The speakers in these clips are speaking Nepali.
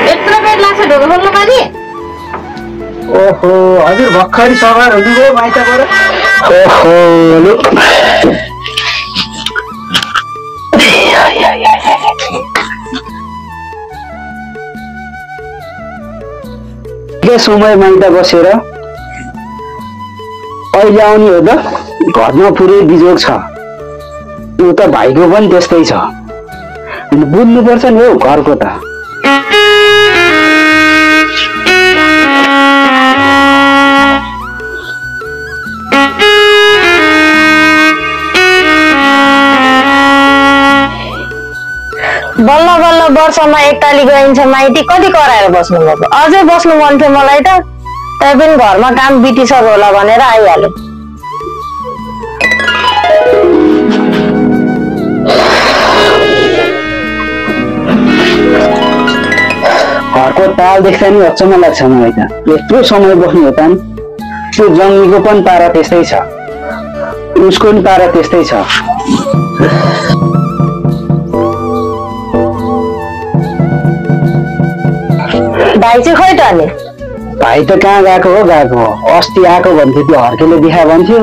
यत्रो बेर लाग्छ ढोका खोल्नु बानी? ओहो हजुर भर्खरै सवार हुनुभयो माइतबाट? ओहो लु के समय माइता बसेर अहिले आउने हो त? घरमा पुरै बिजोग छ। उता भाइको पनि त्यस्तै छ। बुझ्नुपर्छ नि हौ घरको त। बल्ल बल्ल वर्षमा एकताली गइन्छ माइती, कति कराएर बस्नु भएको? अझै बस्नु मन थियो मलाई त। तै पनि घरमा काम बितिसक्यो होला भनेर आइहाल्यो। घरको ताल देख्दा नि अचम्म लाग्छ मलाई त। यत्रो समय बस्नु हो त नि? त्यो जङ्गीको पनि पारा त्यस्तै छ, उसको पनि पारा त्यस्तै छ। भाइ चाहिँ खै त अनि? भाइ त कहाँ गएको हो? अस्ति आएको भन्थ्यो, त्यो हर्केले देखा भन्थ्यो।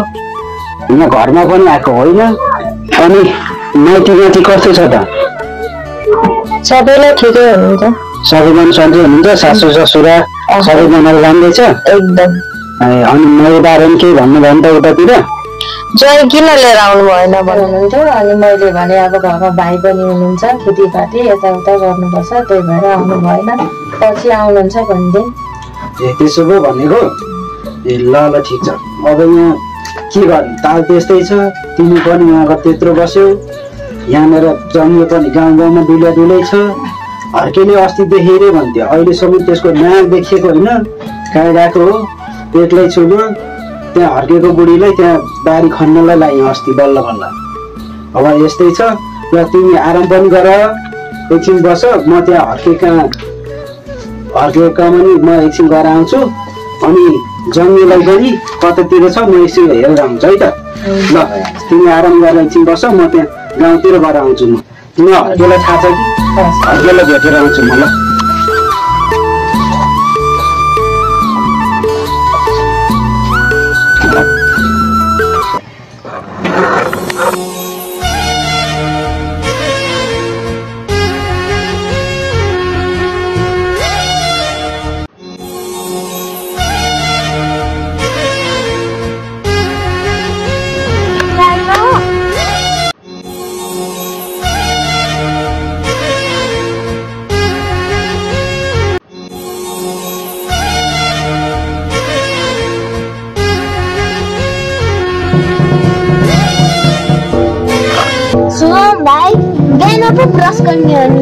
यहाँ घरमा पनि आएको होइन। अनि माइती कस्तो छ त? सबैलाई ठिकै हुनुहुन्छ। सबैजना सन्चै हुनुहुन्छ? सासू ससुरा सबैजना राम्रै छ एकदम। अनि मेरो बारेमा केही भन्नु भयो नि त उतातिर? जय किन लिएर आउनु भएन भन्नुहुन्थ्यो। अनि मैले भने अब घरमा भाइ पनि हुनुहुन्छ, खेतीपाती यताउता गर्नुपर्छ, त्यही भएर आउनु भएन, पछि आउनुहुन्छ भनिदिएँ। ए त्यसो पो भनेको? ए ल ठिक छ। अब यहाँ के गर्ने, ताल त्यस्तै छ। तिमी पनि उहाँको त्यत्रो बस्यौ, यहाँनिर जङ्गी पनि गाउँमा डुलै छ। हर्केले अस्ति देखेरै भन्थ्यो, अहिलेसम्म त्यसको नाक देखिएको होइन। कहाँ गएको हो? पेटलाई छुल्यो। त्यहाँ हर्केको बुढीलाई त्यहाँ बारी खन्नलाई लाग्यो अस्ति बल्ल बल्ल। अब यस्तै छ। र तिमी आराम पनि गर, एकछिन बस। म त्यहाँ हर्केको कमानी म एकछिन गएर आउँछु। अनि जङ्गीलाई पनि कतातिर छ म एकछिन हेरेर आउँछु है त। ल तिमी आराम गरेर एकछिन बस, म त्यहाँ गाउँतिर गएर आउँछु। म हर्केलाई थाहा छ कि? हर्केलाई भेटेर आउँछु म। ल भाइ गाईमा पो ब्रस गर्ने हो नि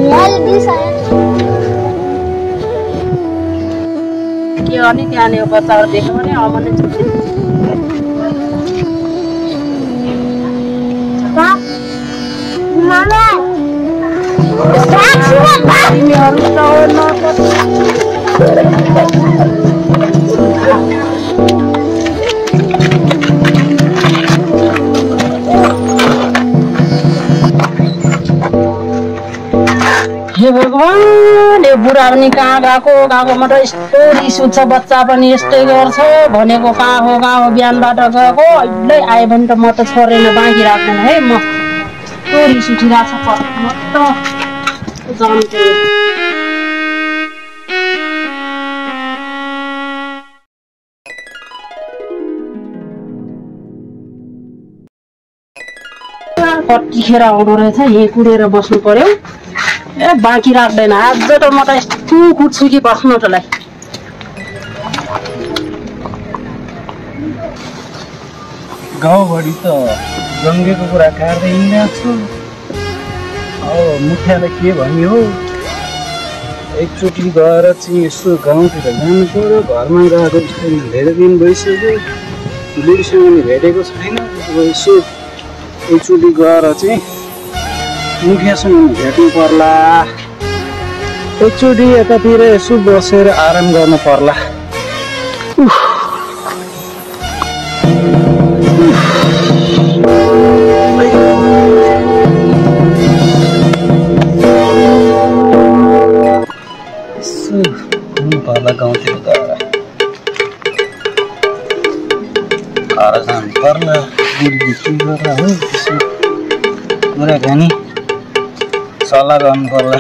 के गर्ने? त्यहाँनिर बच्चाहरू देख्यो भने अमनै छुट्टी। हे भगवान, यो बुढा पनि कहाँ गएकोमा त यस्तो रिस उठ्छ। बच्चा पनि यस्तै गर्छ भनेको। कहाँ हो बिहानबाट गएको, अहिले आयो भने त म त छोडेर बाँकी राख्दैन है। म यस्तो रिस उठिरहेको छ। म त जान्छु। कतिखेर आउँदो रहेछ, यहीँ कुरेर बस्नु पर्यो। ए बाँकी राख्दैन। आज त म त यस्तो कुट्छु कि बस्नुलाई। गाउँभरि त जङ्गेको कुरा काट्दै हिँडिरहेको छु। अब मुखियालाई के भन्यो हो? एकचोटि गएर चाहिँ यसो गाउँतिर जानु पर्यो। घरमा गएको छैन, धेरै दिन भइसक्यो। बुढीसँग नि भेटेको छैन। अब यसो एकचोटि गएर चाहिँ मुखियासँग भेट्नु पर्ला। एकचोटि यतातिर यसो बसेर आराम गर्नु पर्ला। बुढाखानी सल्लाह गर्नु पर्ला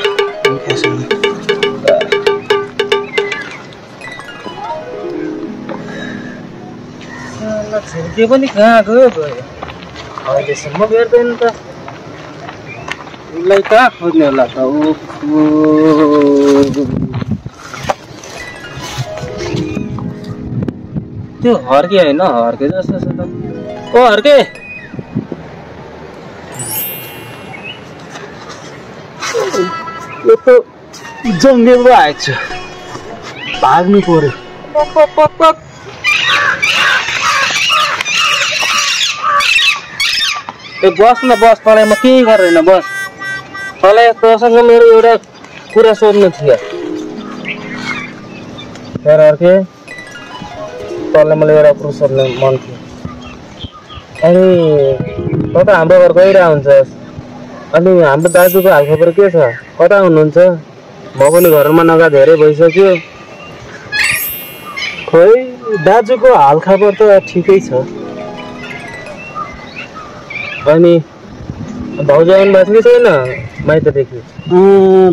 छिर्के पनि कहाँ गयो अहिलेसम्म भेट्दैन त उसलाई कहाँ खोज्ने होला त त्यो हर्के होइन हर्के जस्तो छ त ओ हर्के यो त जङ्गलमा आएछ भाग्नु पर्यो बस न बस तँलाई म केही गरेन बस तँलाई तँसँग मेरो एउटा कुरा सोध्नु थियो अर्के तँलाई मलाई एउटा कुरो सोध्नु मन थियो अनि त त हाम्रो घर गइरहेको हुन्छस् अनि हाम्रो दाजुको हालखबर के छ कता हुनुहुन्छ म पनि घरमा नगा धेरै भइसक्यो खोइ दाजुको हालखबर त ठिकै छ अनि भाउजू आउनुभएको थियो कि छैन माइतदेखि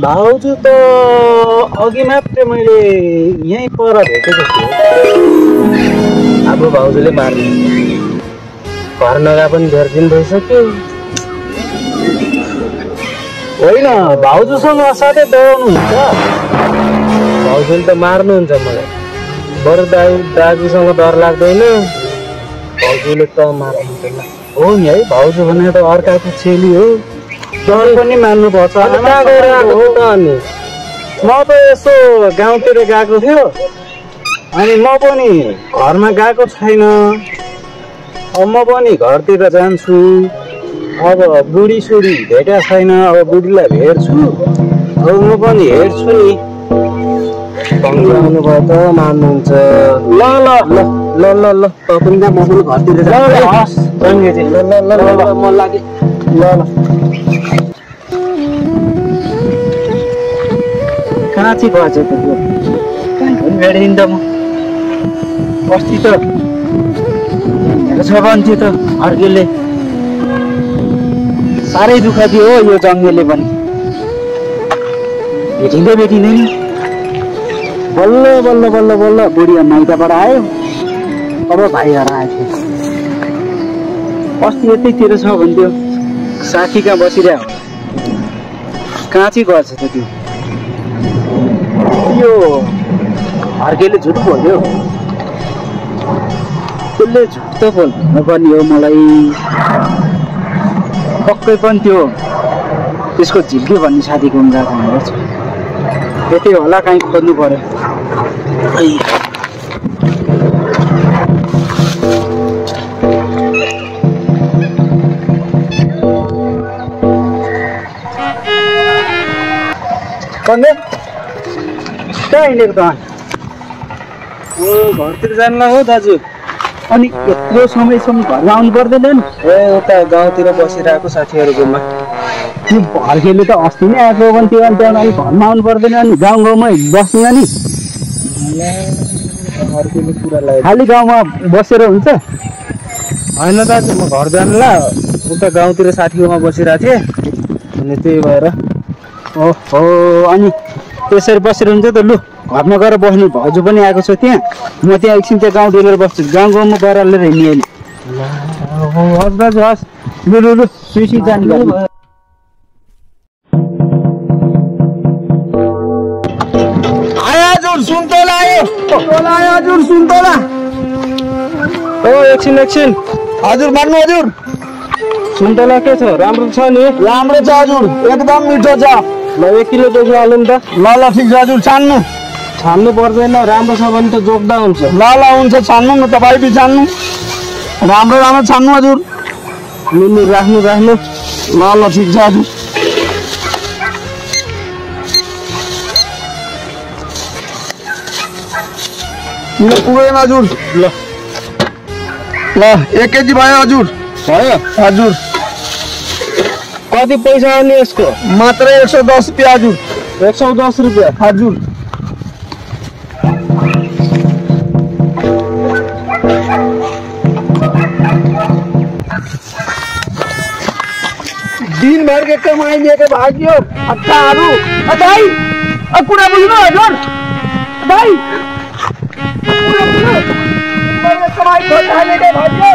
भाउजू त अघि मात्रै मैले यहीँ पर भेटेको थिएँ अब भाउजूले मार्ने घर नगा पनि धेरै दिन भइसक्यो होइन भाउजूसँग साथै दौड्नुहुन्छ भाउजूले त मार्नुहुन्छ मलाई बरु दाजुसँग डर लाग्दैन भाउजूले त मार्नुहुन्छ हो नि है भाउजू भने त अर्काको छेली हो डर पनि मान्नुपर्छ अनि म त यसो गाउँतिर गएको थियो अनि म पनि घरमा गएको छैन अब म पनि घरतिर जान्छु अब बुढी सुढी भेटेको छैन अब बुढीलाई भेट्छु अब म पनि हेर्छु नि आउनु भयो त मान्नुहुन्छ ल ल ल ल ल ल पनि म पनि घरतिर म लागे ल ल कहाँ चाहिँ गएछ त त्यो कहीँ पनि भेटिदिनु त म अस्ति त छ भन्थ्यो त अर्केले साह्रै दुःख दियो हो यो जङ्गलले पनि भेटिँदैन बल्ल बल्ल बल्ल बल्ल बुढी माइतबाट आयो अब भाइहरू आएको अस्ति यतैतिर छ भन्थ्यो साथी कहाँ बसिरहेको कहाँ चाहिँ गर्छ त त्यो यो हर्केले झुट बोल्यो त्यसले झुट त बोल्नु पर्ने हो मलाई पक्कै पनि त्यो त्यसको झिल्के भन्ने साथीको गएको हुनुपर्छ यतै होला कहीँ खोज्नु पर्यो कहाँ हिँडेको त घरतिर जानु हो दाजु अनि यत्रो समयसम्म घरमा आउनु पर्दैन नि उता गाउँतिर बसिरहेको साथीहरूकोमा त्यो हर्केले त अस्ति नै आएको भने त्यो अनि त्यहाँ अलिक घरमा आउनु पर्दैन नि गाउँमै बस्नु नि हर्केले कुरा लाग्यो खालि गाउँमा बसेर हुन्छ होइन दाजु म घर जानुला उता गाउँतिर साथीकोमा बसिरहेको थिएँ अनि त्यही भएर ओहो अनि त्यसरी बसेर हुन्छ त लु घरमा गएर बस्नु भाउजू पनि आएको छ त्यहाँ म त्यहाँ एकछिन त्यहाँ गाउँ डुलेर बस्छु गाउँमा गएर लिएर हिँड्ने अहिले हस् दाजु हस् लु लु लु सुइसी जानु सुन्तोला ओ एकछिन हजुर भन्नु हजुर सुन्तोला के छ राम्रो छ नि राम्रो छ हजुर एकदम मिठो छ ल 1 किलो जस्तो हाल्नु नि त ल ठिक छ हजुर छान्नु पर्दैन राम्रो छ भने त जोग्दा हुन्छ ल हुन्छ छान्नु न तपाईँ पनि छान्नु राम्रो छान्नु हजुर लु राख्नु ल ठिक छ हजुर पुगेन हजुर ल 1 केजी भयो हजुर हजुर कति पैसा आउने यसको मात्रै 110 रुपियाँ हजुर 110 रुपियाँ हजुर दिनभर के कमाई लिएर भाग्यो हट्टाहरू दाइ कुरा बुझ्नु हजुर दाइ कमाई लिएर भाग्यो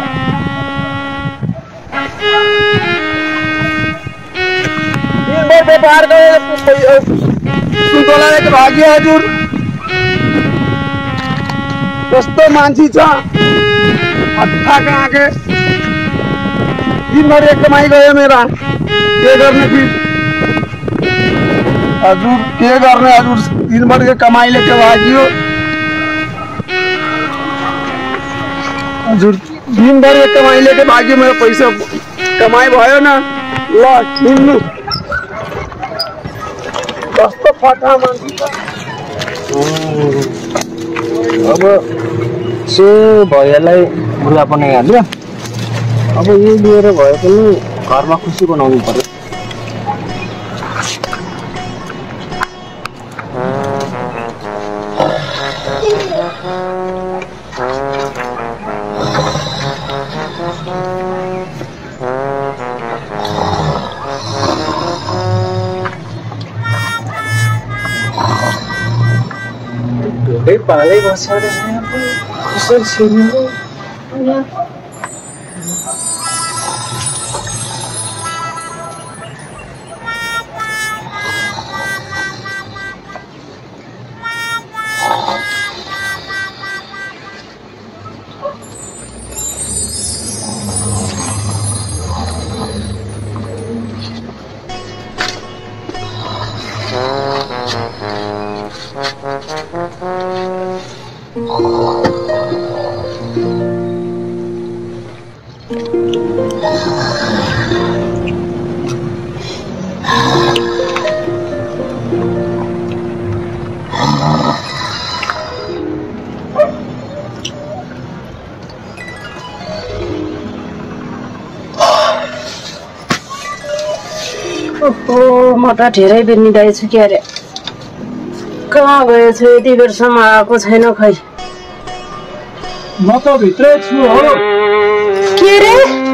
दिनभर व्यापार गरेर सुन्तोलाको भाग्यो हजुर कस्तो मान्छे छ हट्ठा कहाँ के दिनभर एक कमाई गयो मेरा के गर्ने फिर हजुर के गर्ने हजुर दिनभर के कमाई लेके भाग्यो हजुर दिनभर एक कमाई लेके भाग्यो मेरो पैसा कमाई भयो न ल किन्नु कस्तो फटा मान्छे अब सो भैयालाई बुढा बनाइहाल्यो अब यो लिएर भए पनि घरमा खुसी बनाउनु पर्यो ढोकै पालै बसेर कसरी छिर्नु म त धेरै बेर निदाएछु के अरे कहाँ गएछु यति बेरसम्म आएको छैन खै म त भित्रै छु हो के रे